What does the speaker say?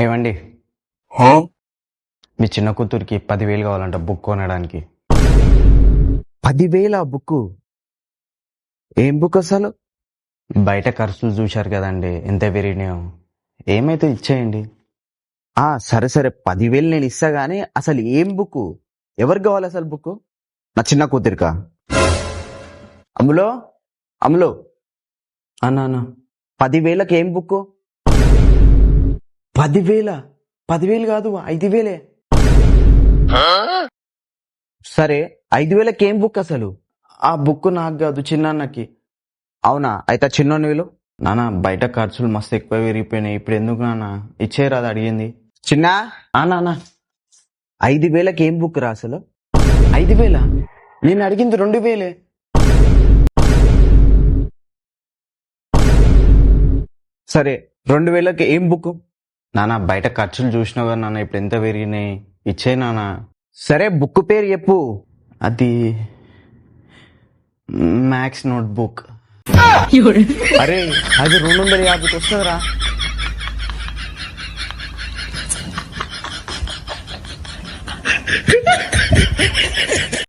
ఏమండి, మీ చిన్న కూతురికి 10,000 కావాలంట బుక్ కొనడానికి. 10,000 బుక్? ఏం బుక్ అసలు? బయట ఖర్చులు చూశారు కదండి ఎంత పెరిగినాయో. ఏమైతే ఇచ్చేయండి. సరే సరే, 10,000 నేను ఇస్తా గానీ అసలు ఏం బుక్? ఎవరికి కావాలి అసలు బుక్? నా చిన్న కూతురికా? అమ్ములో అమ్ములో, అన్నా 10,000కి ఏం బుక్? 10,000? 10,000 కాదు, 5,000. సరే, 5,000కి ఏం బుక్ అసలు? ఆ బుక్ నాకు కాదు, చిన్నన్నకి. అవునా? అయితే చిన్నోని వీలు. నాన్న, బయట ఖర్చులు మస్తు ఎక్కువ పెరిగిపోయినాయి. ఇప్పుడు ఎందుకు నాన్న? ఇచ్చేయరాదు అడిగింది. చిన్న, నాన్న 5,000కి ఏం బుక్ రా అసలు? 5,000? నేను అడిగింది 2,000. సరే, 2,000కి ఏం బుక్? నాన్న, బయట ఖర్చులు చూసినావు కదా నాన్న, ఇప్పుడు ఎంత పెరిగినాయి. ఇచ్చే నాన్న. సరే, బుక్ పేరు చెప్పు. అది మ్యాథ్స్ నోట్బుక్. అరే, అది 250కి వస్తుందిరా.